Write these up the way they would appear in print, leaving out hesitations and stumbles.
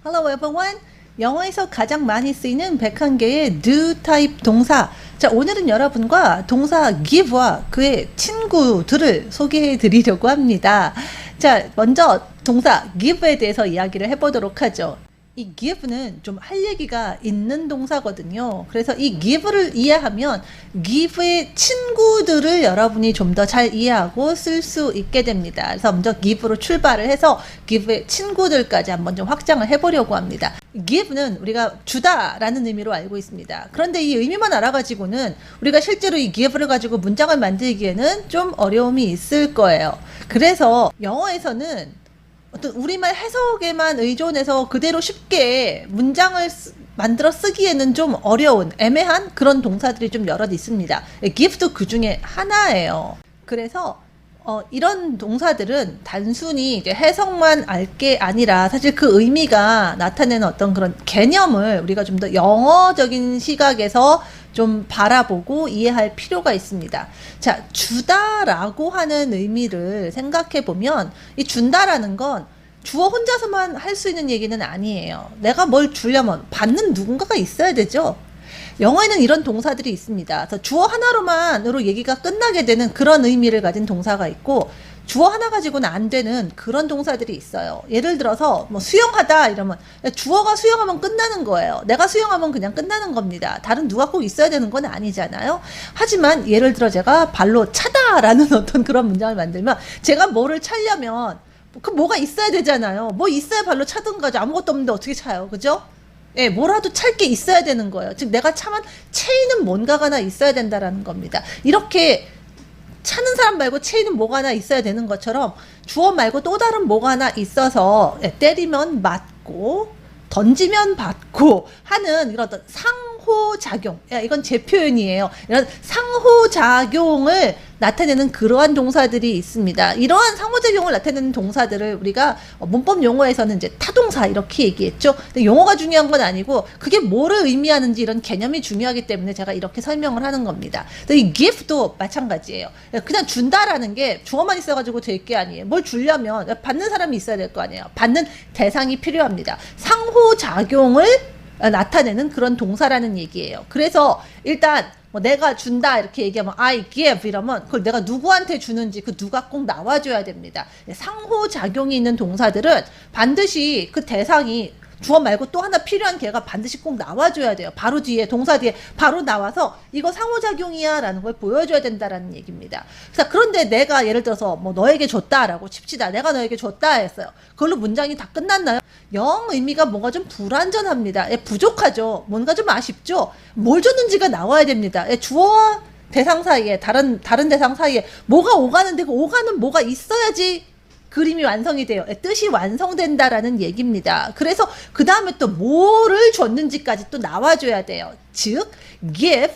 Hello everyone. 영어에서 가장 많이 쓰이는 101개의 do 타입 동사. 자, 오늘은 여러분과 동사 give와 그의 친구들을 소개해 드리려고 합니다. 자, 먼저 동사 give에 대해서 이야기를 해보도록 하죠. 이 give는 좀 할 얘기가 있는 동사거든요. 그래서 이 give를 이해하면 give의 친구들을 여러분이 좀 더 잘 이해하고 쓸 수 있게 됩니다. 그래서 먼저 give로 출발을 해서 give의 친구들까지 한번 좀 확장을 해보려고 합니다. give는 우리가 주다라는 의미로 알고 있습니다. 그런데 이 의미만 알아가지고는 우리가 실제로 이 give를 가지고 문장을 만들기에는 좀 어려움이 있을 거예요. 그래서 영어에서는 어떤 우리말 해석에만 의존해서 그대로 쉽게 문장을 만들어 쓰기에는 좀 어려운 애매한 그런 동사들이 좀 여럿 있습니다. give도 그 중에 하나예요. 그래서 이런 동사들은 단순히 이제 해석만 알 게 아니라 사실 그 의미가 나타내는 어떤 그런 개념을 우리가 좀 더 영어적인 시각에서 좀 바라보고 이해할 필요가 있습니다. 자, 주다라고 하는 의미를 생각해 보면 이 준다라는 건 주어 혼자서만 할 수 있는 얘기는 아니에요. 내가 뭘 주려면 받는 누군가가 있어야 되죠. 영어에는 이런 동사들이 있습니다. 그래서 주어 하나로만으로 얘기가 끝나게 되는 그런 의미를 가진 동사가 있고 주어 하나 가지고는 안 되는 그런 동사들이 있어요. 예를 들어서 뭐 수영하다 이러면 주어가 수영하면 끝나는 거예요. 내가 수영하면 그냥 끝나는 겁니다. 다른 누가 꼭 있어야 되는 건 아니잖아요. 하지만 예를 들어 제가 발로 차다라는 어떤 그런 문장을 만들면 제가 뭐를 차려면 그 뭐가 있어야 되잖아요. 뭐 있어야 발로 차든가죠. 아무것도 없는데 어떻게 차요? 그죠? 예, 뭐라도 찰 게 있어야 되는 거예요. 즉 내가 차면 체이는 뭔가가 하나 있어야 된다라는 겁니다. 이렇게 차는 사람 말고 체이는 뭐가 하나 있어야 되는 것처럼 주어 말고 또 다른 뭐가 하나 있어서 때리면 맞고 던지면 받고 하는 이런 어떤 상호작용, 이건 제 표현이에요. 이런 상호작용을 나타내는 그러한 동사들이 있습니다. 이러한 상호작용을 나타내는 동사들을 우리가 문법 용어에서는 이제 타동사 이렇게 얘기했죠. 근데 용어가 중요한 건 아니고 그게 뭐를 의미하는지 이런 개념이 중요하기 때문에 제가 이렇게 설명을 하는 겁니다. 이 give도 마찬가지예요. 그냥 준다라는 게 주어만 있어가지고 될 게 아니에요. 뭘 주려면 받는 사람이 있어야 될 거 아니에요. 받는 대상이 필요합니다. 상호작용을 나타내는 그런 동사라는 얘기예요. 그래서 일단 뭐 내가 준다 이렇게 얘기하면 I give 이러면 그걸 내가 누구한테 주는지 그 누가 꼭 나와줘야 됩니다. 상호작용이 있는 동사들은 반드시 그 대상이 주어 말고 또 하나 필요한 개가 반드시 꼭 나와줘야 돼요. 바로 뒤에 동사 뒤에 바로 나와서 이거 상호작용이야 라는 걸 보여줘야 된다라는 얘기입니다. 그런데 내가 예를 들어서 뭐 너에게 줬다라고 칩시다. 내가 너에게 줬다 했어요. 그걸로 문장이 다 끝났나요? 영 의미가 뭔가 좀 불완전합니다. 부족하죠. 뭔가 좀 아쉽죠. 뭘 줬는지가 나와야 됩니다. 주어와 대상 사이에 다른 대상 사이에 뭐가 오가는데 그 오가는 뭐가 있어야지 그림이 완성이 돼요. 뜻이 완성된다라는 얘기입니다. 그래서 그 다음에 또 뭐를 줬는지까지 또 나와줘야 돼요. 즉 give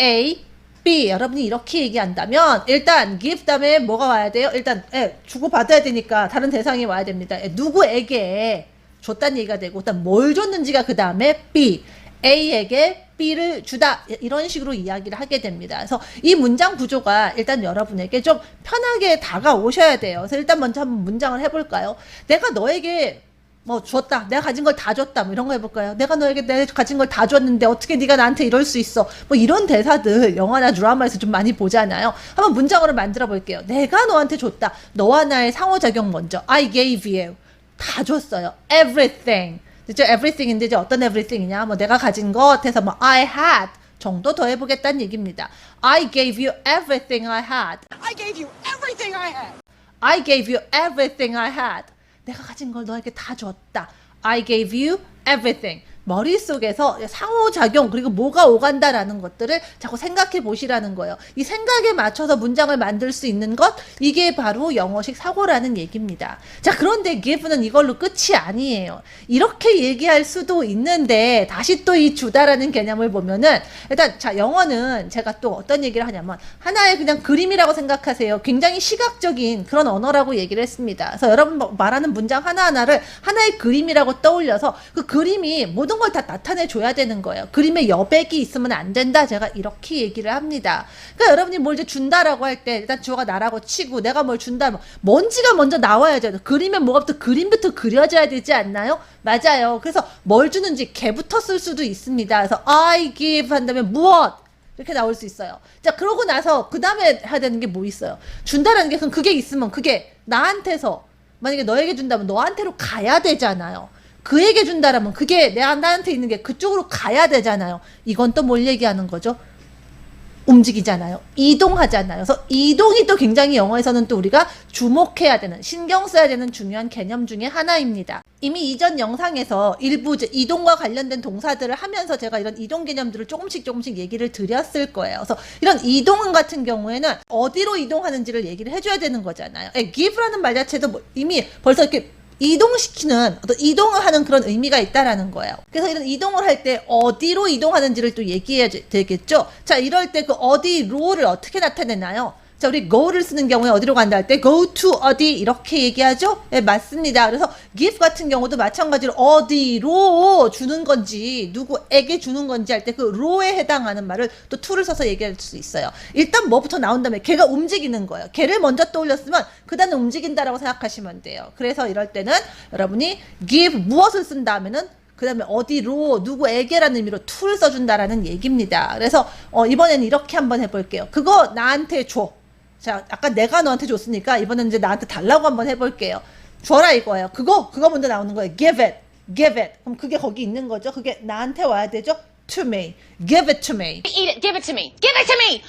A, B 여러분이 이렇게 얘기한다면 일단 give 다음에 뭐가 와야 돼요? 일단 주고받아야 되니까 다른 대상이 와야 됩니다. 누구에게 줬다는 얘기가 되고 일단 뭘 줬는지가 그 다음에 B, A에게 B를 주다 이런 식으로 이야기를 하게 됩니다. 그래서 이 문장 구조가 일단 여러분에게 좀 편하게 다가오셔야 돼요. 그래서 일단 먼저 한번 문장을 해볼까요? 내가 너에게 뭐 줬다. 내가 가진 걸 다 줬다. 뭐 이런 거 해볼까요? 내가 너에게 내 가진 걸 다 줬는데 어떻게 네가 나한테 이럴 수 있어? 뭐 이런 대사들 영화나 드라마에서 좀 많이 보잖아요. 한번 문장으로 만들어 볼게요. 내가 너한테 줬다. 너와 나의 상호작용 먼저. I gave you. 다 줬어요. Everything. 그죠? everything인데 이제 어떤 everything이냐? 뭐 내가 가진 것 해서 뭐 I had 정도 더 해보겠다는 얘기입니다. I gave you everything I had. I gave you everything I had. I gave you everything I had. 내가 가진 걸 너에게 다 줬다. I gave you everything. 머릿속에서 상호작용 그리고 뭐가 오간다라는 것들을 자꾸 생각해 보시라는 거예요. 이 생각에 맞춰서 문장을 만들 수 있는 것 이게 바로 영어식 사고라는 얘기입니다. 자, 그런데 give는 이걸로 끝이 아니에요. 이렇게 얘기할 수도 있는데 다시 또 이 주다라는 개념을 보면은 일단 자 영어는 제가 또 어떤 얘기를 하냐면 하나의 그냥 그림이라고 생각하세요. 굉장히 시각적인 그런 언어라고 얘기를 했습니다. 그래서 여러분 말하는 문장 하나하나를 하나의 그림이라고 떠올려서 그 그림이 모든 모든 걸 다 나타내 줘야 되는 거예요. 그림에 여백이 있으면 안 된다. 제가 이렇게 얘기를 합니다. 그러니까 여러분이 뭘 이제 준다라고 할 때 일단 주어가 나라고 치고 내가 뭘 준다. 뭔지가 먼저 나와야죠. 그림에 뭐가부터 그림부터 그려져야 되지 않나요? 맞아요. 그래서 뭘 주는지 개부터 쓸 수도 있습니다. 그래서 I give 한다면 무엇? 이렇게 나올 수 있어요. 자, 그러고 나서 그 다음에 해야 되는 게 뭐 있어요? 준다라는 게 그럼 그게 있으면 그게 나한테서 만약에 너에게 준다면 너한테로 가야 되잖아요. 그에게 준다라면 그게 나한테 있는 게 그쪽으로 가야 되잖아요. 이건 또 뭘 얘기하는 거죠? 움직이잖아요. 이동하잖아요. 그래서 이동이 또 굉장히 영어에서는 또 우리가 주목해야 되는, 신경 써야 되는 중요한 개념 중에 하나입니다. 이미 이전 영상에서 일부 이제 이동과 관련된 동사들을 하면서 제가 이런 이동 개념들을 조금씩 얘기를 드렸을 거예요. 그래서 이런 이동 같은 경우에는 어디로 이동하는지를 얘기를 해줘야 되는 거잖아요. give라는 말 자체도 뭐 이미 벌써 이렇게 이동시키는 어떤 이동을 하는 그런 의미가 있다라는 거예요. 그래서 이런 이동을 할 때 어디로 이동하는지를 또 얘기해야 되겠죠. 자, 이럴 때 그 어디로를 어떻게 나타내나요? 자, 우리 go를 쓰는 경우에 어디로 간다 할 때 go to 어디 이렇게 얘기하죠? 네, 맞습니다. 그래서 give 같은 경우도 마찬가지로 어디로 주는 건지 누구에게 주는 건지 할 때 그 ro에 해당하는 말을 또 to를 써서 얘기할 수 있어요. 일단 뭐부터 나온 다음에 걔가 움직이는 거예요. 걔를 먼저 떠올렸으면 그 다음에 움직인다라고 생각하시면 돼요. 그래서 이럴 때는 여러분이 give 무엇을 쓴 다음에는 그 다음에 어디로 누구에게라는 의미로 to를 써준다라는 얘기입니다. 그래서 이번에는 이렇게 한번 해볼게요. 그거 나한테 줘. 자, 아까 내가 너한테 줬으니까 이번엔 이제 나한테 달라고 한번 해볼게요. 줘라 이거예요. 그거 먼저 나오는 거예요. give it. 그럼 그게 거기 있는 거죠. 그게 나한테 와야 되죠. to me. give it to me. Eat it. Give it to me. Give it to me.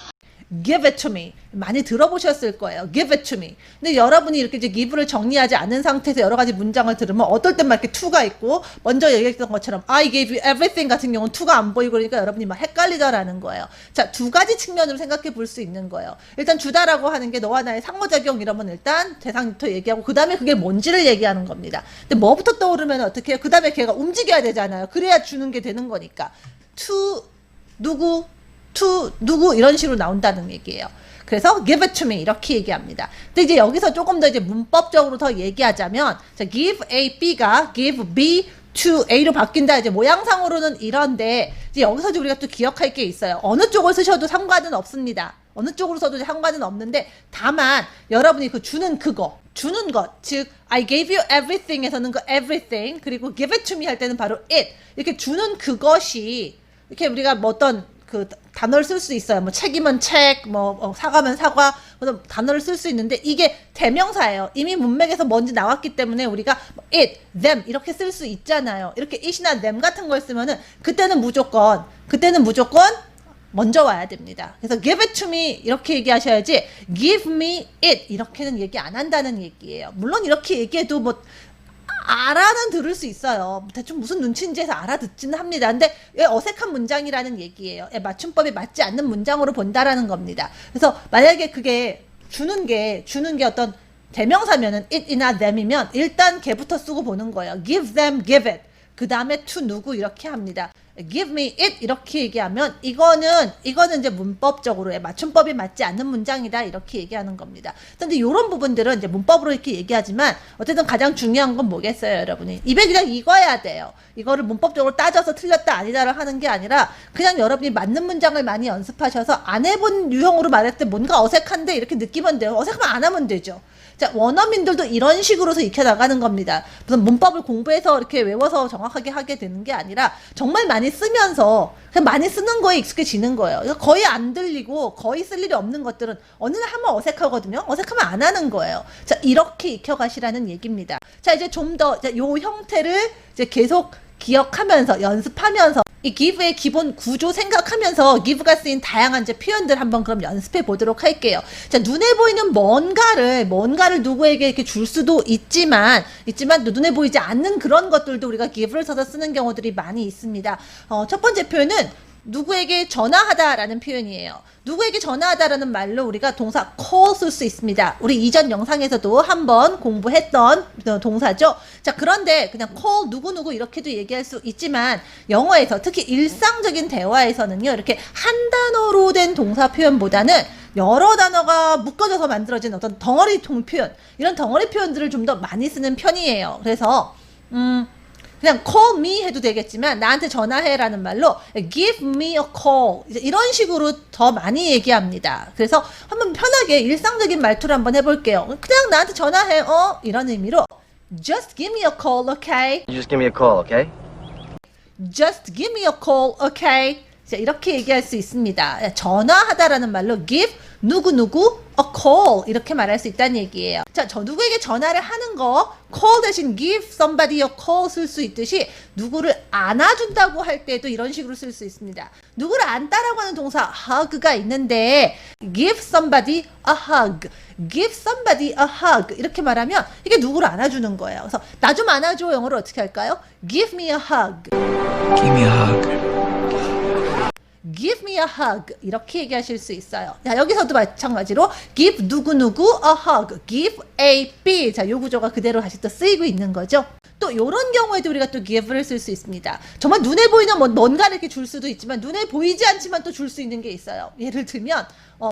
give it to me. 많이 들어보셨을 거예요. give it to me. 근데 여러분이 이렇게 이제 give를 정리하지 않은 상태에서 여러 가지 문장을 들으면 어떨 땐 막 이렇게 to가 있고 먼저 얘기했던 것처럼 I gave you everything 같은 경우는 to가 안 보이고 그러니까 여러분이 막 헷갈리다라는 거예요. 자, 두 가지 측면으로 생각해 볼 수 있는 거예요. 일단 주다라고 하는 게 너와 나의 상호작용 이러면 일단 대상부터 얘기하고 그 다음에 그게 뭔지를 얘기하는 겁니다. 근데 뭐부터 떠오르면 어떻게 해요? 그 다음에 걔가 움직여야 되잖아요. 그래야 주는 게 되는 거니까. to 누구 to 누구 이런 식으로 나온다는 얘기예요. 그래서 give it to me 이렇게 얘기합니다. 근데 이제 여기서 조금 더 이제 문법적으로 더 얘기하자면 자, give A B가 give B to A로 바뀐다. 이제 모양상으로는 이런데 이제 여기서 이제 우리가 또 기억할 게 있어요. 어느 쪽을 쓰셔도 상관은 없습니다. 어느 쪽으로 써도 상관은 없는데 다만 여러분이 그 주는 그거 주는 것, 즉 I gave you everything에서는 그 everything 그리고 give it to me 할 때는 바로 it 이렇게 주는 그것이 이렇게 우리가 뭐 어떤 그 단어를 쓸 수 있어요. 뭐 책이면 책, 사과면 사과, 그래서 단어를 쓸 수 있는데 이게 대명사예요. 이미 문맥에서 뭔지 나왔기 때문에 우리가 it, them 이렇게 쓸 수 있잖아요. 이렇게 it이나 them 같은 걸 쓰면은 그때는 무조건 먼저 와야 됩니다. 그래서 give it to me 이렇게 얘기하셔야지 give me it 이렇게는 얘기 안 한다는 얘기예요. 물론 이렇게 얘기해도 뭐 알아는 들을 수 있어요. 대충 무슨 눈치인지 해서 알아듣지는 합니다. 근데 왜 어색한 문장이라는 얘기예요. 맞춤법에 맞지 않는 문장으로 본다라는 겁니다. 그래서 만약에 그게 주는 게 어떤 대명사면은 it이나 them이면 일단 걔부터 쓰고 보는 거예요. give them, give it. 그 다음에 to 누구 이렇게 합니다. give me it 이렇게 얘기하면 이거는 이제 문법적으로 맞춤법이 맞지 않는 문장이다 이렇게 얘기하는 겁니다. 근데 이런 부분들은 이제 문법으로 이렇게 얘기하지만 어쨌든 가장 중요한 건 뭐겠어요, 여러분이? 입에 그냥 익어야 돼요. 이거를 문법적으로 따져서 틀렸다 아니다를 하는 게 아니라 그냥 여러분이 맞는 문장을 많이 연습하셔서 안 해본 유형으로 말할 때 뭔가 어색한데 이렇게 느끼면 돼요. 어색하면 안 하면 되죠. 자, 원어민들도 이런 식으로서 익혀나가는 겁니다. 무슨 문법을 공부해서 이렇게 외워서 정확하게 하게 되는 게 아니라 정말 많이 쓰면서 그냥 많이 쓰는 거에 익숙해지는 거예요. 그래서 거의 안 들리고 거의 쓸 일이 없는 것들은 어느 날 하면 어색하거든요. 어색하면 안 하는 거예요. 자, 이렇게 익혀가시라는 얘기입니다. 자, 이제 좀 더 요 형태를 이제 계속 기억하면서 연습하면서 이 give의 기본 구조 생각하면서 give가 쓰인 다양한 이제 표현들 한번 그럼 연습해 보도록 할게요. 자, 눈에 보이는 뭔가를 누구에게 이렇게 줄 수도 있지만 눈에 보이지 않는 그런 것들도 우리가 give를 써서 쓰는 경우들이 많이 있습니다. 첫 번째 표현은 누구에게 전화하다라는 표현이에요. 누구에게 전화하다라는 말로 우리가 동사 call 쓸 수 있습니다. 우리 이전 영상에서도 한번 공부했던 동사죠. 자, 그런데 그냥 call 누구누구 이렇게도 얘기할 수 있지만 영어에서 특히 일상적인 대화에서는요. 이렇게 한 단어로 된 동사 표현보다는 여러 단어가 묶어져서 만들어진 어떤 덩어리 통 표현 이런 덩어리 표현들을 좀 더 많이 쓰는 편이에요. 그래서 그냥 call me 해도 되겠지만 나한테 전화해라는 말로 give me a call 이제 이런 식으로 더 많이 얘기합니다. 그래서 한번 편하게 일상적인 말투로 한번 해볼게요. 그냥 나한테 전화해 이런 의미로 just give me a call, okay? You just give me a call, okay? Just give me a call, okay? 자, 이렇게 얘기할 수 있습니다. 전화하다라는 말로 give 누구누구 a call 이렇게 말할 수 있다는 얘기예요. 자, 저 누구에게 전화를 하는 거 call 대신 give somebody a call 쓸 수 있듯이 누구를 안아준다고 할 때도 이런 식으로 쓸 수 있습니다. 누구를 안다라고 하는 동사 hug가 있는데 give somebody a hug, give somebody a hug 이렇게 말하면 이게 누구를 안아주는 거예요. 그래서 나 좀 안아줘 영어로 어떻게 할까요? Give me a hug. Give me a hug. Give me a hug 이렇게 얘기하실 수 있어요. 자, 여기서도 마찬가지로 give 누구누구 a hug, give a b 자, 요 구조가 그대로 다시 또 쓰이고 있는 거죠. 또 이런 경우에도 우리가 또 give를 쓸 수 있습니다. 정말 눈에 보이는 뭔가를 이렇게 줄 수도 있지만 눈에 보이지 않지만 또 줄 수 있는 게 있어요. 예를 들면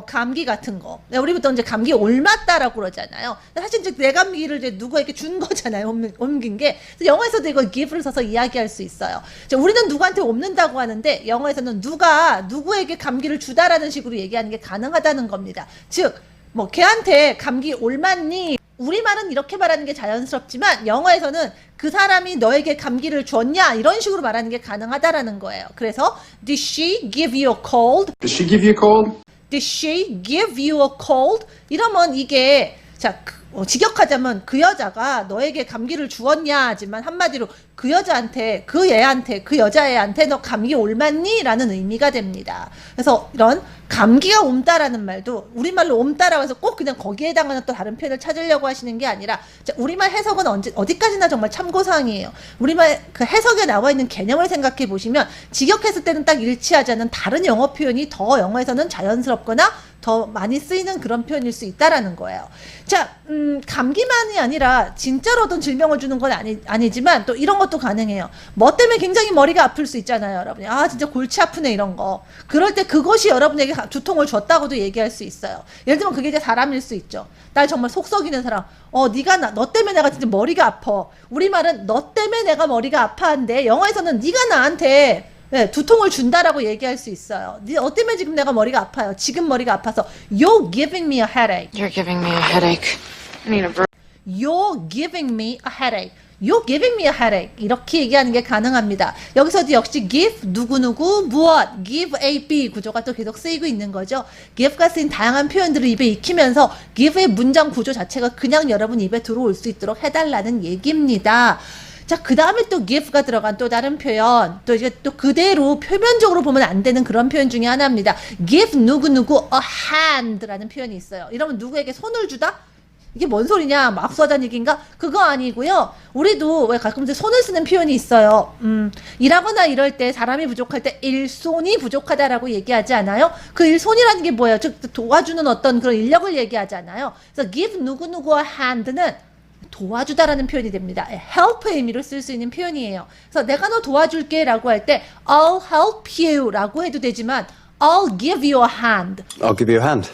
감기 같은 거. 우리 보통 이제 감기 옮았다라고 그러잖아요. 사실 이제 내 감기를 이제 누구에게 준 거잖아요. 옮긴 게. 그래서 영어에서도 이거 give를 써서 이야기할 수 있어요. 우리는 누구한테 옮는다고 하는데 영어에서는 누가 누구에게 감기를 주다라는 식으로 얘기하는 게 가능하다는 겁니다. 즉, 뭐 걔한테 감기 옮았니? 우리말은 이렇게 말하는 게 자연스럽지만 영어에서는 그 사람이 너에게 감기를 줬냐 이런 식으로 말하는 게 가능하다라는 거예요. 그래서 Did she give you a cold? Did she give you a cold? Did she give you a cold? 이러면 이게 자 직역하자면 그 여자가 너에게 감기를 주었냐 하지만 한마디로 그 여자한테 그 애한테 그 여자애한테 너 감기 옮았니? 라는 의미가 됩니다. 그래서 이런 감기가 옮다라는 말도 우리말로 옮다라고 해서 꼭 그냥 거기에 해당하는 또 다른 표현을 찾으려고 하시는 게 아니라 자, 우리말 해석은 어디까지나 정말 참고사항이에요. 우리말 그 해석에 나와 있는 개념을 생각해 보시면 직역했을 때는 딱 일치하지 않는 다른 영어 표현이 더 영어에서는 자연스럽거나 더 많이 쓰이는 그런 표현일 수 있다라는 거예요. 자, 감기만이 아니라 진짜로 어떤 질병을 주는 건 아니지만 또 이런 것도 가능해요. 뭐 때문에 굉장히 머리가 아플 수 있잖아요, 여러분이. 아, 진짜 골치 아프네 이런 거. 그럴 때 그것이 여러분에게 두통을 줬다고도 얘기할 수 있어요. 예를 들면 그게 이제 사람일 수 있죠. 날 정말 속 썩이는 사람. 너 때문에 내가 진짜 머리가 아파. 우리말은 너 때문에 내가 머리가 아파한데 영어에서는 네가 나한테 두통을 준다라고 얘기할 수 있어요. 너 때문에 지금 내가 머리가 아파요. 지금 머리가 아파서 You're giving me a headache. You're giving me a headache. I need a You're giving me a headache. You're giving me a headache. 이렇게 얘기하는 게 가능합니다. 여기서도 역시 give 누구누구 무엇 give a b 구조가 또 계속 쓰이고 있는 거죠. give가 쓰인 다양한 표현들을 입에 익히면서 give의 문장 구조 자체가 그냥 여러분 입에 들어올 수 있도록 해달라는 얘기입니다. 자, 그 다음에 또 give가 들어간 또 다른 표현, 또 이제 또 그대로 표면적으로 보면 안 되는 그런 표현 중에 하나입니다. give 누구누구 a hand라는 표현이 있어요. 이러면 누구에게 손을 주다? 이게 뭔 소리냐? 막수하자는 얘기인가? 그거 아니고요. 우리도 왜 가끔 손을 쓰는 표현이 있어요. 일하거나 이럴 때 사람이 부족할 때 일손이 부족하다라고 얘기하지 않아요? 그 일손이라는 게 뭐예요? 즉 도와주는 어떤 그런 인력을 얘기하지 않아요? 그래서 give 누구누구 a hand는 도와주다라는 표현이 됩니다. help의 의미로 쓸 수 있는 표현이에요. 그래서 내가 너 도와줄게 라고 할 때 I'll help you 라고 해도 되지만 I'll give you a hand. I'll give you a hand.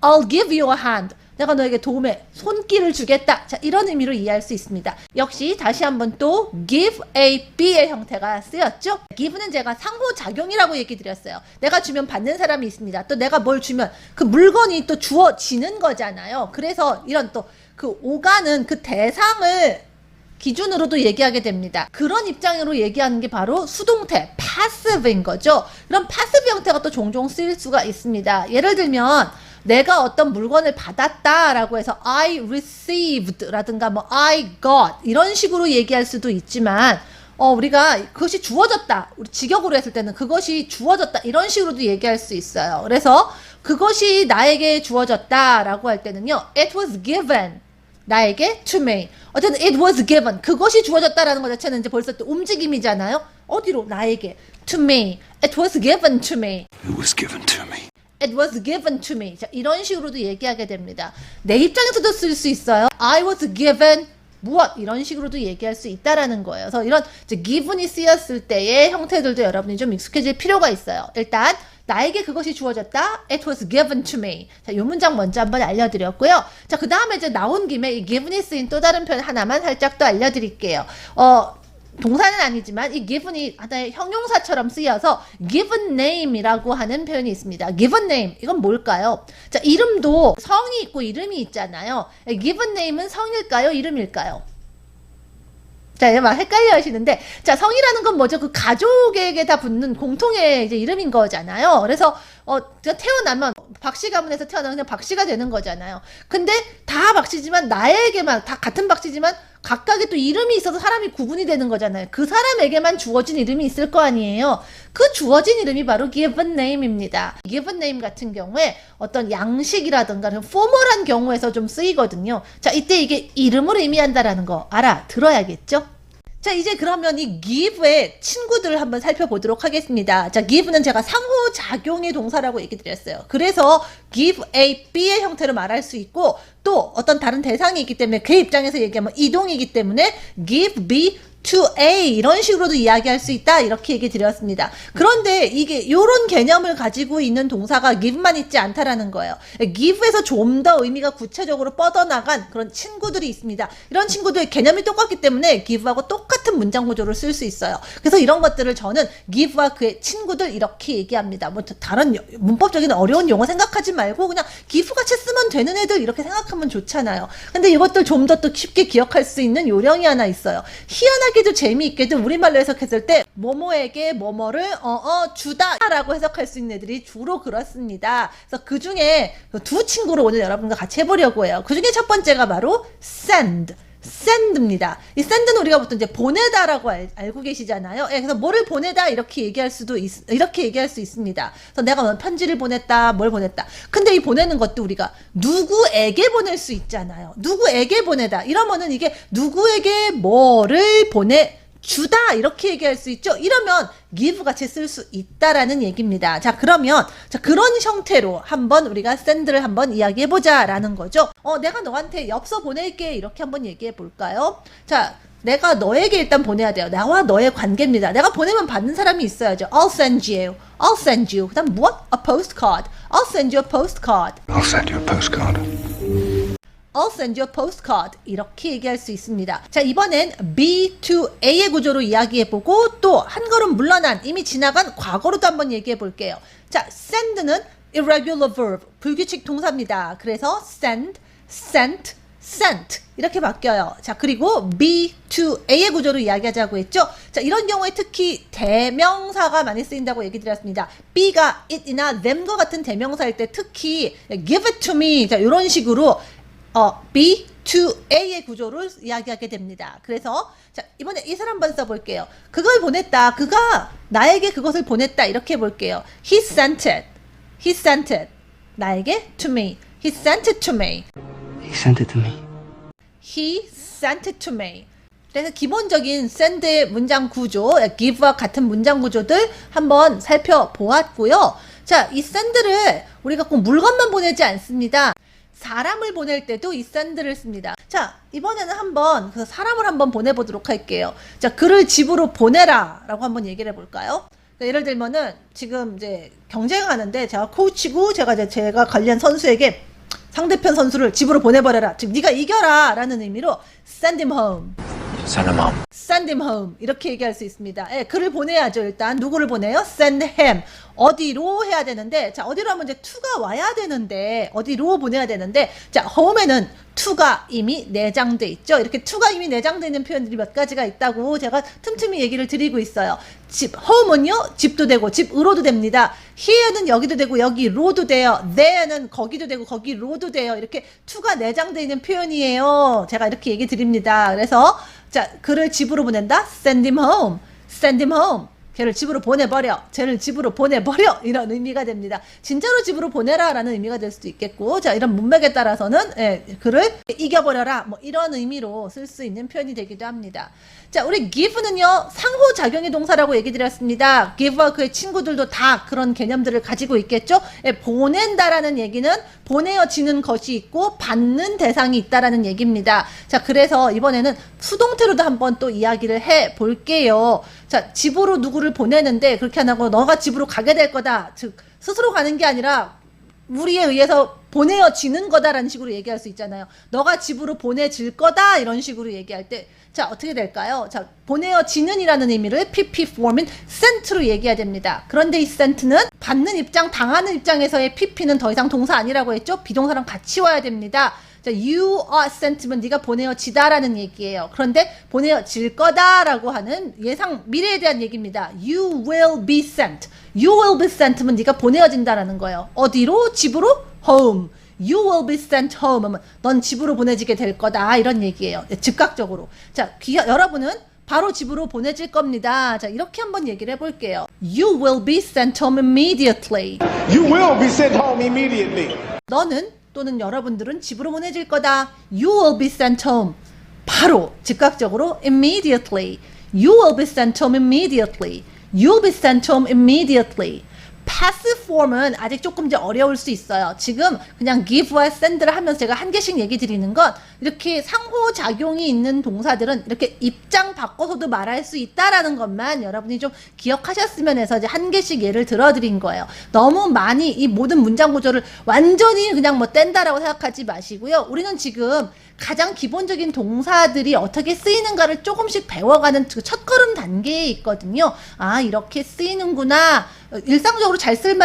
I'll give you a hand. 내가 너에게 도움의 손길을 주겠다. 자, 이런 의미로 이해할 수 있습니다. 역시 다시 한번 또 give a b의 형태가 쓰였죠. give는 제가 상호작용이라고 얘기 드렸어요. 내가 주면 받는 사람이 있습니다. 또 내가 뭘 주면 그 물건이 또 주어지는 거잖아요. 그래서 이런 또 그 오가는 그 대상을 기준으로도 얘기하게 됩니다. 그런 입장으로 얘기하는 게 바로 수동태, passive인 거죠. 그럼 passive 형태가 또 종종 쓰일 수가 있습니다. 예를 들면 내가 어떤 물건을 받았다라고 해서 I received라든가 뭐 I got 이런 식으로 얘기할 수도 있지만 우리가 그것이 주어졌다. 우리 직역으로 했을 때는 그것이 주어졌다. 이런 식으로도 얘기할 수 있어요. 그래서 그것이 나에게 주어졌다라고 할 때는요. It was given. 나에게 to me. 어쨌든 it was given. 그것이 주어졌다라는 것 자체는 이제 벌써 또 움직임이잖아요. 어디로? 나에게. to me. It was given to me. It was given to me. It was given to me. 자, 이런 식으로도 얘기하게 됩니다. 내 입장에서도 쓸 수 있어요. I was given 무엇 이런 식으로도 얘기할 수 있다라는 거예요. 그래서 이런 이제 given이 쓰였을 때의 형태들도 여러분이 좀 익숙해질 필요가 있어요. 일단 나에게 그것이 주어졌다. It was given to me. 자, 이 문장 먼저 한번 알려드렸고요. 자, 그 다음에 이제 나온 김에 이 given이 쓰인 또 다른 표현 하나만 살짝 또 알려드릴게요. 동사는 아니지만 이 given이 하나의 형용사처럼 쓰여서 given name이라고 하는 표현이 있습니다. given name 이건 뭘까요? 자, 이름도 성이 있고 이름이 있잖아요. given name은 성일까요? 이름일까요? 자, 이제 막 헷갈려 하시는데, 자, 성이라는 건 뭐죠? 그 가족에게 다 붙는 공통의 이제 이름인 거잖아요. 그래서, 태어나면 박씨 가문에서 태어나면 그냥 박씨가 되는 거잖아요. 근데 다 박씨지만 나에게만, 다 같은 박씨지만 각각의 또 이름이 있어서 사람이 구분이 되는 거잖아요. 그 사람에게만 주어진 이름이 있을 거 아니에요. 그 주어진 이름이 바로 given name입니다. given name 같은 경우에 어떤 양식이라든가 포멀한 경우에서 좀 쓰이거든요. 자, 이때 이게 이름을 의미한다라는 거 알아들어야겠죠? 자, 이제 그러면 이 give의 친구들을 한번 살펴보도록 하겠습니다. 자, give는 제가 상호작용의 동사라고 얘기 드렸어요. 그래서 give A, B의 형태로 말할 수 있고 또 어떤 다른 대상이 있기 때문에 그 입장에서 얘기하면 이동이기 때문에 give B to A 이런 식으로도 이야기할 수 있다 이렇게 얘기 드렸습니다. 그런데 이게 이런 개념을 가지고 있는 동사가 give만 있지 않다라는 거예요. give에서 좀 더 의미가 구체적으로 뻗어나간 그런 친구들이 있습니다. 이런 친구들의 개념이 똑같기 때문에 give하고 똑같은 문장 구조를 쓸 수 있어요. 그래서 이런 것들을 저는 give와 그의 친구들 이렇게 얘기합니다. 뭐 다른 문법적인 어려운 용어 생각하지 말고 그냥 give 같이 쓰면 되는 애들 이렇게 생각하면 좋잖아요. 근데 이것들 좀 더 또 쉽게 기억할 수 있는 요령이 하나 있어요. 희한하게도 재미있게도 우리말로 해석했을 때 뭐뭐에게 뭐뭐를 주다 라고 해석할 수 있는 애들이 주로 그렇습니다. 그래서 그 중에 두 친구를 오늘 여러분과 같이 해보려고 해요. 그 중에 첫 번째가 바로 send입니다. 이 send는 우리가 보통 이제 보내다라고 알고 계시잖아요. 예, 그래서 뭐를 보내다 이렇게 얘기할 수 있습니다. 그래서 내가 뭐 편지를 보냈다, 뭘 보냈다. 근데 이 보내는 것도 우리가 누구에게 보낼 수 있잖아요. 누구에게 보내다. 이러면은 이게 누구에게 뭐를 주다 이렇게 얘기할 수 있죠. 이러면 give 같이 쓸 수 있다라는 얘기입니다. 자, 그러면 그런 형태로 한번 우리가 send를 한번 이야기해 보자라는 거죠. 내가 너한테 엽서 보낼게 이렇게 한번 얘기해 볼까요? 자, 내가 너에게 일단 보내야 돼요. 나와 너의 관계입니다. 내가 보내면 받는 사람이 있어야죠. I'll send you. I'll send you. 그다음 무엇? A postcard. I'll send you a postcard. I'll send you a postcard. I'll send you a postcard. 이렇게 얘기할 수 있습니다. 자, 이번엔 B to A의 구조로 이야기해보고 또 한 걸음 물러난 이미 지나간 과거로도 한번 얘기해볼게요. 자, send는 irregular verb, 불규칙 동사입니다. 그래서 send, sent, sent 이렇게 바뀌어요. 자, 그리고 B to A의 구조로 이야기하자고 했죠. 자, 이런 경우에 특히 대명사가 많이 쓰인다고 얘기 드렸습니다. B가 it이나 them과 같은 대명사일 때 특히 give it to me 자, 이런 식으로 B to A의 구조를 이야기하게 됩니다. 그래서 자, 이번에 이 사람 한번 써볼게요. 그걸 보냈다. 그가 나에게 그것을 보냈다. 이렇게 해볼게요. He sent it. He sent it. 나에게 to me. He sent it to me. He sent it to me. He sent it to me. 그래서 기본적인 send의 문장 구조, give와 같은 문장 구조들 한번 살펴보았고요. 자, 이 send를 우리가 꼭 물건만 보내지 않습니다. 사람을 보낼 때도 이 send를 씁니다. 자, 이번에는 한번 그 사람을 한번 보내보도록 할게요. 자, 그를 집으로 보내라 라고 한번 얘기를 해볼까요? 예를 들면은 지금 이제 경쟁하는데 제가 코치고 제가 관리한 선수에게 상대편 선수를 집으로 보내버려라. 즉 네가 이겨라 라는 의미로 send him home. Send him home. send him home 이렇게 얘기할 수 있습니다. 예, 그를 보내야죠. 일단 누구를 보내요? send him. 어디로 해야 되는데 자, 어디로 하면 이제 to가 와야 되는데 어디로 보내야 되는데 자, home에는 to가 이미 내장돼 있죠. 이렇게 to가 이미 내장돼 있는 표현들이 몇 가지가 있다고 제가 틈틈이 얘기를 드리고 있어요. 집, home은요 집도 되고 집으로도 됩니다. here는 여기도 되고 여기로도 돼요. there는 거기도 되고 거기로도 돼요. 이렇게 to가 내장돼 있는 표현이에요. 제가 이렇게 얘기 드립니다. 그래서 자, 그를 집으로 보낸다. send him home. send him home. 걔를 집으로 보내버려. 쟤를 집으로 보내버려. 이런 의미가 됩니다. 진짜로 집으로 보내라 라는 의미가 될 수도 있겠고 자, 이런 문맥에 따라서는 그를 이겨버려라 뭐 이런 의미로 쓸 수 있는 표현이 되기도 합니다. 자, 우리 give는요 상호작용의 동사라고 얘기 드렸습니다. give와 그의 친구들도 다 그런 개념들을 가지고 있겠죠. 보낸다라는 얘기는 보내어지는 것이 있고 받는 대상이 있다라는 얘기입니다. 자, 그래서 이번에는 수동태로도 한번 또 이야기를 해 볼게요. 자, 집으로 누구를 보내는데 그렇게 안 하고 너가 집으로 가게 될 거다. 즉 스스로 가는 게 아니라 우리에 의해서 보내어지는 거다라는 식으로 얘기할 수 있잖아요. 너가 집으로 보내질 거다 이런 식으로 얘기할 때 자 어떻게 될까요? 자 보내어지는이라는 의미를 PP form인 sent로 얘기해야 됩니다. 그런데 이 sent는 받는 입장, 당하는 입장에서의 PP는 더 이상 동사 아니라고 했죠? 비동사랑 같이 와야 됩니다. 자, you are sent면 네가 보내어지다라는 얘기예요. 그런데 보내어질 거다라고 하는 예상 미래에 대한 얘기입니다. You will be sent. You will be sent면 네가 보내어진다라는 거예요. 어디로? 집으로? Home. You will be sent home. 하면 넌 집으로 보내지게 될 거다 이런 얘기예요. 즉각적으로. 자, 여러분은 바로 집으로 보내질 겁니다. 자, 이렇게 한번 얘기를 해볼게요. You will be sent home immediately. You will be sent home immediately. 너는 또는 여러분들은 집으로 보내질 거다. You will be sent home. 바로 즉각적으로 immediately. You will be sent home immediately. You'll be sent home immediately. passive form은 아직 조금 이제 어려울 수 있어요. 지금 그냥 give와 send를 하면서 제가 한 개씩 얘기 드리는 건 이렇게 상호작용이 있는 동사들은 이렇게 입장 바꿔서도 말할 수 있다라는 것만 여러분이 좀 기억하셨으면 해서 이제 한 개씩 예를 들어드린 거예요. 너무 많이 이 모든 문장 구조를 완전히 그냥 뭐 뗀다라고 생각하지 마시고요. 우리는 지금 가장 기본적인 동사들이 어떻게 쓰이는가를 조금씩 배워가는 그 첫걸음 단계에 있거든요. 아, 이렇게 쓰이는구나. 일상적으로 잘 쓸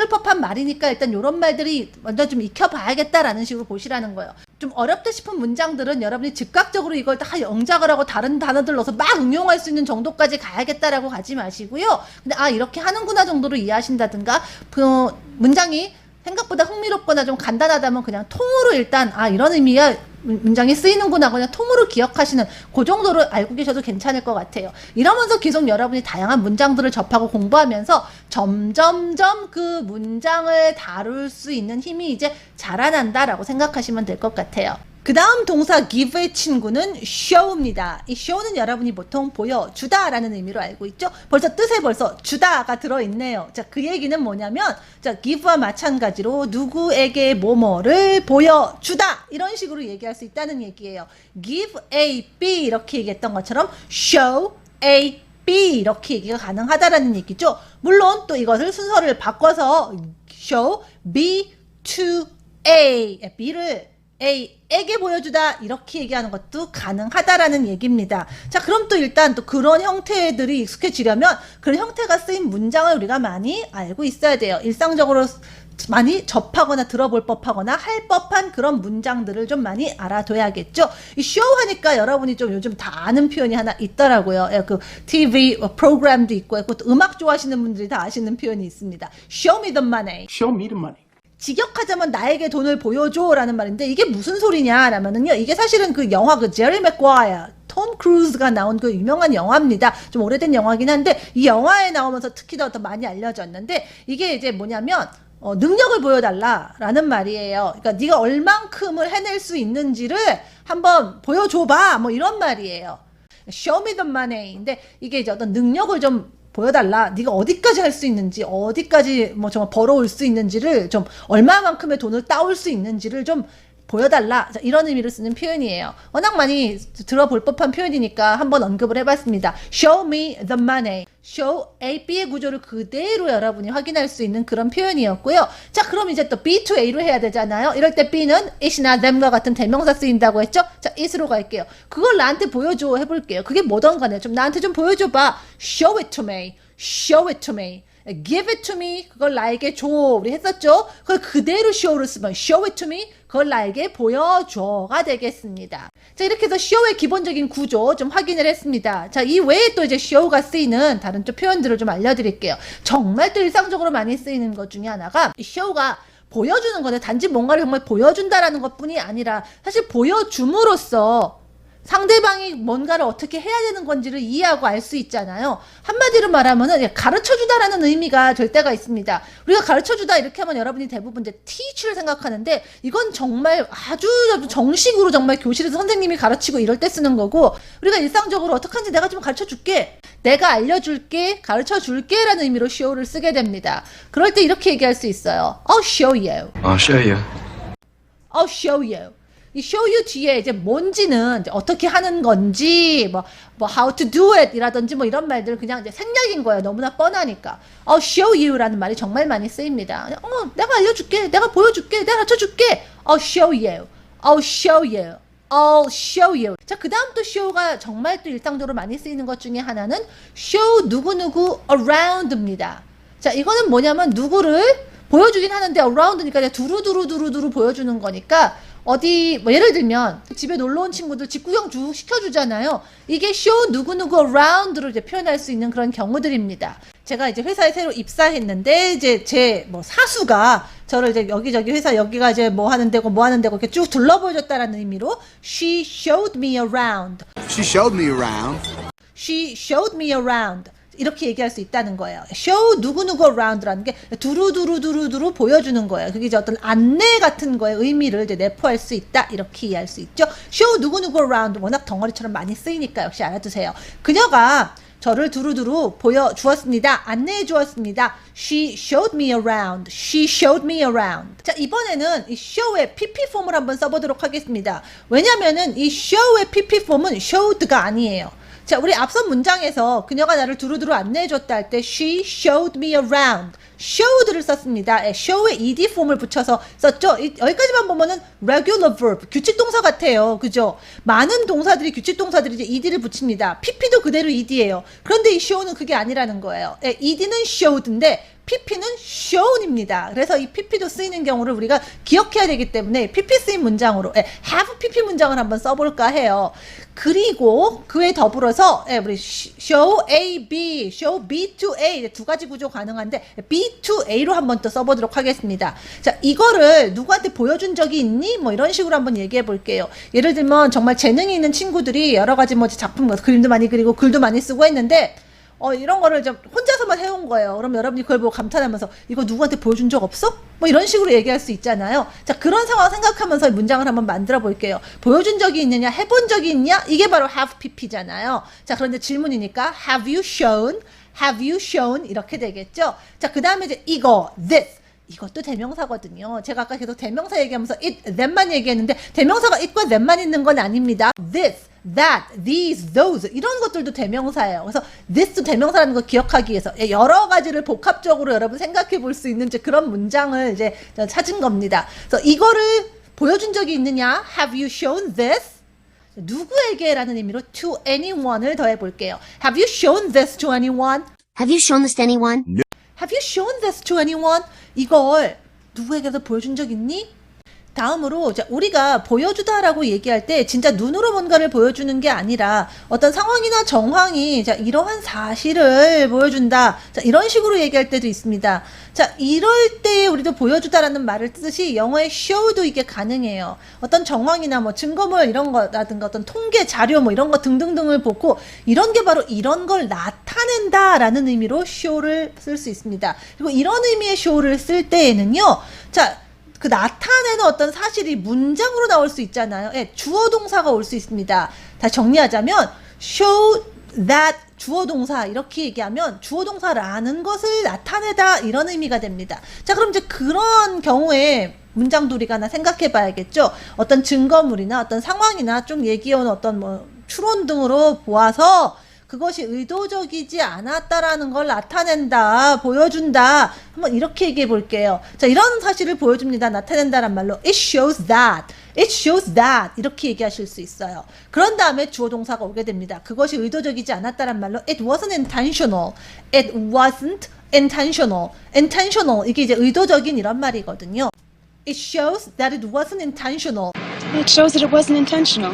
법한 말이니까 일단 이런 말들이 먼저 좀 익혀봐야겠다라는 식으로 보시라는 거예요. 좀 어렵다 싶은 문장들은 여러분이 즉각적으로 이걸 다 영작을 하고 다른 단어들 넣어서 막 응용할 수 있는 정도까지 가야겠다라고 가지 마시고요. 근데 아, 이렇게 하는구나 정도로 이해하신다든가 그 문장이 생각보다 흥미롭거나 좀 간단하다면 그냥 통으로 일단 아, 이런 의미가 문장이 쓰이는구나 그냥 통으로 기억하시는 그 정도로 알고 계셔도 괜찮을 것 같아요. 이러면서 계속 여러분이 다양한 문장들을 접하고 공부하면서 점점점 그 문장을 다룰 수 있는 힘이 이제 자라난다라고 생각하시면 될 것 같아요. 그 다음 동사 give의 친구는 show입니다. 이 show는 여러분이 보통 보여주다 라는 의미로 알고 있죠? 벌써 뜻에 벌써 주다가 들어있네요. 자, 그 얘기는 뭐냐면 자, give와 마찬가지로 누구에게 뭐뭐를 보여주다 이런 식으로 얘기할 수 있다는 얘기예요. give A, B 이렇게 얘기했던 것처럼 show A, B 이렇게 얘기가 가능하다라는 얘기죠. 물론 또 이것을 순서를 바꿔서 show B to A, B를 A에게 보여주다 이렇게 얘기하는 것도 가능하다라는 얘기입니다. 자, 그럼 또 일단 또 그런 형태들이 익숙해지려면 그런 형태가 쓰인 문장을 우리가 많이 알고 있어야 돼요. 일상적으로 많이 접하거나 들어볼 법하거나 할 법한 그런 문장들을 좀 많이 알아둬야겠죠. 이 show 하니까 여러분이 좀 요즘 다 아는 표현이 하나 있더라고요. 그 TV 프로그램도 있고 또 음악 좋아하시는 분들이 다 아시는 표현이 있습니다. Show me the money. Show me the money. 직역하자면 나에게 돈을 보여줘 라는 말인데 이게 무슨 소리냐 라면은요, 이게 사실은 그 영화 그 제리 맥과이어 톰 크루즈가 나온 그 유명한 영화입니다. 좀 오래된 영화긴 한데 이 영화에 나오면서 특히 더 많이 알려졌는데 이게 이제 뭐냐면 능력을 보여달라라는 말이에요. 그러니까 네가 얼만큼을 해낼 수 있는지를 한번 보여줘봐 뭐 이런 말이에요. Show me the money. 근데 이게 이제 어떤 능력을 좀 보여달라. 네가 어디까지 할 수 있는지, 어디까지 뭐 정말 벌어올 수 있는지를 좀 얼마만큼의 돈을 따올 수 있는지를 좀 보여달라. 자, 이런 의미로 쓰는 표현이에요. 워낙 많이 들어볼 법한 표현이니까 한번 언급을 해봤습니다. Show me the money. Show A, B의 구조를 그대로 여러분이 확인할 수 있는 그런 표현이었고요. 자, 그럼 이제 또 B to A로 해야 되잖아요. 이럴 때 B는 it이나 them과 같은 대명사 쓰인다고 했죠? 자, it으로 갈게요. 그걸 나한테 보여줘 해볼게요. 그게 뭐든 간에 좀 나한테 좀 보여줘봐. Show it to me. Show it to me. Give it to me. 그걸 나에게 줘. 우리 했었죠? 그걸 그대로 show를 쓰면 show it to me. 그걸 나에게 보여줘가 되겠습니다. 자, 이렇게 해서 show의 기본적인 구조 좀 확인을 했습니다. 자, 이 외에 또 이제 show가 쓰이는 다른 또 표현들을 좀 알려드릴게요. 정말 또 일상적으로 많이 쓰이는 것 중에 하나가 이 show가 보여주는 건데 단지 뭔가를 정말 보여준다라는 것 뿐이 아니라 사실 보여줌으로써 상대방이 뭔가를 어떻게 해야 되는 건지를 이해하고 알 수 있잖아요. 한마디로 말하면은 가르쳐주다라는 의미가 될 때가 있습니다. 우리가 가르쳐주다 이렇게 하면 여러분이 대부분 이제 teach를 생각하는데 이건 정말 아주 정식으로 정말 교실에서 선생님이 가르치고 이럴 때 쓰는 거고 우리가 일상적으로 어떻게 하는지 내가 좀 가르쳐줄게. 내가 알려줄게, 가르쳐줄게 라는 의미로 show를 쓰게 됩니다. 그럴 때 이렇게 얘기할 수 있어요. I'll show you. I'll show you. I'll show you. 이 show you 뒤에 이제 뭔지는 이제 어떻게 하는 건지 뭐 how to do it 이라든지 뭐 이런 말들 그냥 이제 생략인 거예요. 너무나 뻔하니까. show you라는 말이 정말 많이 쓰입니다. 내가 알려줄게, 내가 보여줄게, 내가 가르쳐줄게. show you, show you. I'll show you. 자, 그 다음 또 show가 정말 또 일상적으로 많이 쓰이는 것 중에 하나는 show 누구누구 around입니다. 자, 이거는 뭐냐면 누구를 보여주긴 하는데 around니까 그냥 두루두루 보여주는 거니까 어디 뭐 예를 들면 집에 놀러 온 친구들 집 구경 쭉 시켜주잖아요. 이게 show 누구누구 around로 이제 표현할 수 있는 그런 경우들입니다. 제가 이제 회사에 새로 입사했는데 이제 제 뭐 사수가 저를 이제 여기저기 회사 여기가 이제 뭐 하는 데고 이렇게 쭉 둘러보여줬다라는 의미로 she showed me around. She showed me around. She showed me around. 이렇게 얘기할 수 있다는 거예요. show 누구누구 around라는 게 두루두루 보여주는 거예요. 그게 이제 어떤 안내 같은 거에 의미를 이제 내포할 수 있다. 이렇게 이해할 수 있죠. show 누구누구 around 워낙 덩어리처럼 많이 쓰이니까 역시 알아두세요. 그녀가 저를 두루두루 보여주었습니다. 안내해 주었습니다. She showed me around. She showed me around. 자, 이번에는 이 show의 PP 폼을 한번 써보도록 하겠습니다. 왜냐면은 이 show의 PP 폼은 showed가 아니에요. 자, 우리 앞선 문장에서 그녀가 나를 두루두루 안내해줬다 할 때 she showed me around. showed를 썼습니다. show에 ed 폼을 붙여서 썼죠. 여기까지만 보면은 regular verb, 규칙 동사 같아요. 그죠? 많은 동사들이 규칙 동사들이 이제 ed를 붙입니다. pp도 그대로 ed예요. 그런데 이 show는 그게 아니라는 거예요. ed는 showed인데 pp는 shown입니다. 그래서 이 pp도 쓰이는 경우를 우리가 기억해야 되기 때문에 pp 쓰인 문장으로 have pp 문장을 한번 써볼까 해요. 그리고 그에 더불어서 우리 show A, B, show B to A 두 가지 구조 가능한데 B to A로 한번 또 써보도록 하겠습니다. 자, 이거를 누구한테 보여준 적이 있니? 뭐 이런 식으로 한번 얘기해 볼게요. 예를 들면 정말 재능이 있는 친구들이 여러 가지 뭐 작품, 그림도 많이 그리고 글도 많이 쓰고 했는데 이런 거를 좀 혼자서만 해온 거예요. 그럼 여러분이 그걸 보고 감탄하면서 이거 누구한테 보여준 적 없어? 뭐 이런 식으로 얘기할 수 있잖아요. 자, 그런 상황 생각하면서 문장을 한번 만들어 볼게요. 보여준 적이 있느냐, 해본 적이 있냐? 이게 바로 have pp잖아요. 자, 그런데 질문이니까 have you shown? Have you shown? 이렇게 되겠죠. 자, 그 다음에 이제 이거, this. 이것도 대명사거든요. 제가 아까 계속 대명사 얘기하면서 it, that만 얘기했는데 대명사가 it과 that만 있는 건 아닙니다. this, that, these, those 이런 것들도 대명사예요. 그래서 this도 대명사라는 거 기억하기 위해서 여러 가지를 복합적으로 여러분 생각해 볼 수 있는 이제 그런 문장을 이제 찾은 겁니다. 그래서 이거를 보여준 적이 있느냐? Have you shown this? 누구에게 라는 의미로 to anyone을 더해 볼게요. Have you shown this to anyone? Have you shown this to anyone? Have you shown this to anyone? 이걸 누구에게도 보여준 적 있니? 다음으로 우리가 보여주다라고 얘기할 때 진짜 눈으로 뭔가를 보여주는 게 아니라 어떤 상황이나 정황이 이러한 사실을 보여준다. 자, 이런 식으로 얘기할 때도 있습니다. 자, 이럴 때 우리도 보여주다라는 말을 뜻이 영어의 show도 이게 가능해요. 어떤 정황이나 뭐 증거물 이런 거라든가 어떤 통계 자료 뭐 이런 거 등등등을 보고 이런 게 바로 이런 걸 나타낸다라는 의미로 show를 쓸 수 있습니다. 그리고 이런 의미의 show를 쓸 때에는요. 자, 그 나타내는 어떤 사실이 문장으로 나올 수 있잖아요. 주어 동사가 올 수 있습니다. 다시 정리하자면 show that 주어 동사 이렇게 얘기하면 주어 동사라는 것을 나타내다 이런 의미가 됩니다. 자, 그럼 이제 그런 경우에 문장도 우리가 하나 생각해 봐야겠죠. 어떤 증거물이나 어떤 상황이나 좀 얘기해온 어떤 뭐 추론 등으로 보아서 그것이 의도적이지 않았다라는 걸 나타낸다, 보여준다. 한번 이렇게 얘기해 볼게요. 자, 이런 사실을 보여줍니다. 나타낸다란 말로 it shows that, it shows that 이렇게 얘기하실 수 있어요. 그런 다음에 주어 동사가 오게 됩니다. 그것이 의도적이지 않았다란 말로 it wasn't intentional, it wasn't intentional, intentional 이게 이제 의도적인 이런 말이거든요. It shows that it wasn't intentional. It shows that it wasn't intentional.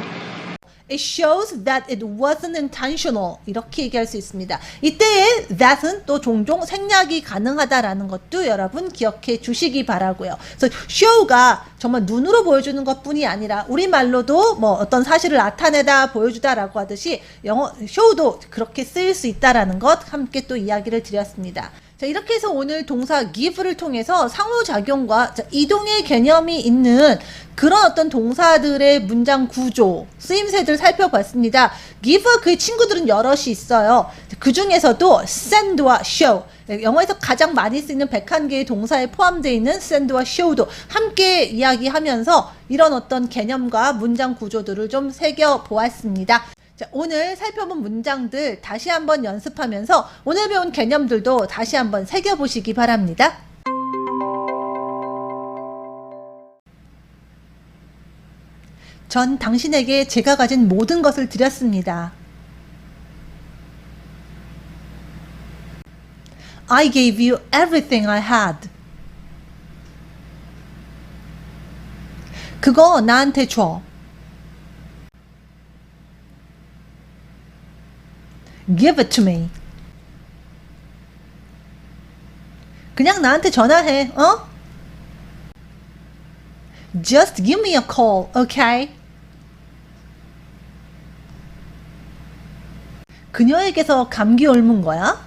It shows that it wasn't intentional. 이렇게 얘기할 수 있습니다. 이때의 that은 또 종종 생략이 가능하다라는 것도 여러분 기억해 주시기 바라고요. 그래서 show가 정말 눈으로 보여주는 것뿐이 아니라 우리말로도 뭐 어떤 사실을 나타내다, 보여주다라고 하듯이 영어 show도 그렇게 쓰일 수 있다라는 것 함께 또 이야기를 드렸습니다. 자, 이렇게 해서 오늘 동사 give를 통해서 상호작용과 이동의 개념이 있는 그런 어떤 동사들의 문장 구조, 쓰임새들 살펴봤습니다. give와 그의 친구들은 여럿이 있어요. 그 중에서도 send와 show, 영어에서 가장 많이 쓰이는 101개의 동사에 포함되어 있는 send와 show도 함께 이야기하면서 이런 어떤 개념과 문장 구조들을 좀 새겨보았습니다. 자, 오늘 살펴본 문장들 다시 한번 연습하면서 오늘 배운 개념들도 다시 한번 새겨보시기 바랍니다. 전 당신에게 제가 가진 모든 것을 드렸습니다. I gave you everything I had. 그거 나한테 줘. Give it to me. 그냥 나한테 전화해, 어? Just give me a call, okay? 그녀에게서 감기 옮은 거야?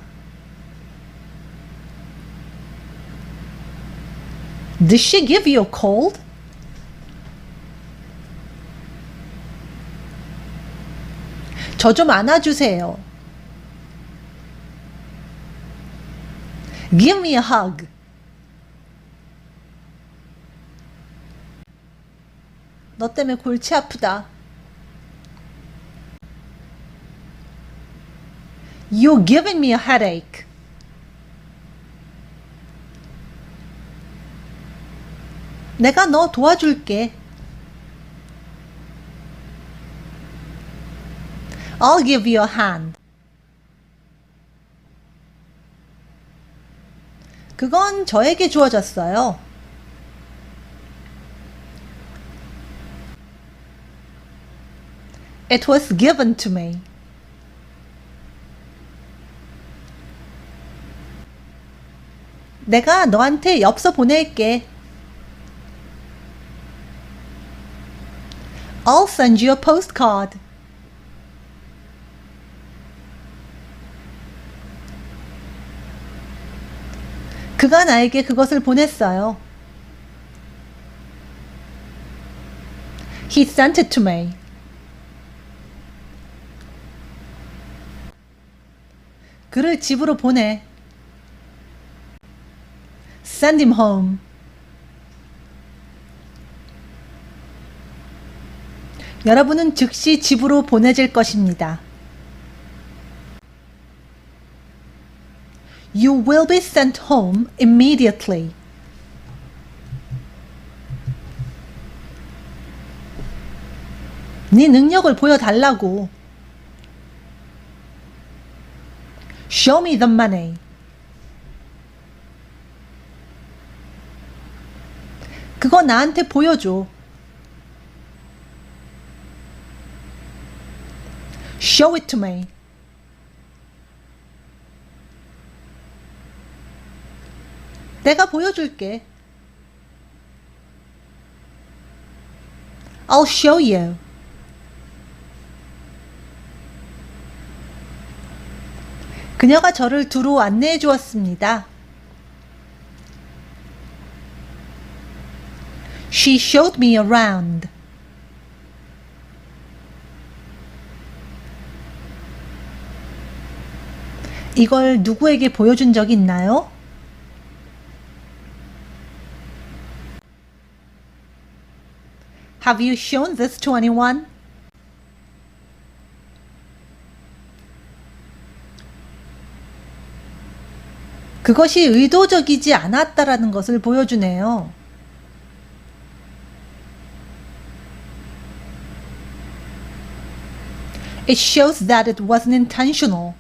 Did she give you a cold? 저 좀 안아주세요. Give me a hug. 너 때문에 골치 아프다. You're giving me a headache. 내가 너 도와줄게. I'll give you a hand. 그건 저에게 주어졌어요. It was given to me. 내가 너한테 엽서 보낼게. I'll send you a postcard. 그가 나에게 그것을 보냈어요. He sent it to me. 그를 집으로 보내. Send him home. 여러분은 즉시 집으로 보내질 것입니다. You will be sent home immediately. 네 능력을 보여달라고. Show me the money. 그거 나한테 보여줘. Show it to me. 내가 보여줄게. I'll show you. 그녀가 저를 두루 안내해 주었습니다. She showed me around. 이걸 누구에게 보여준 적 있나요? Have you shown this to anyone? 그것이 의도적이지 않았다라는 것을 보여주네요. It shows that it wasn't intentional.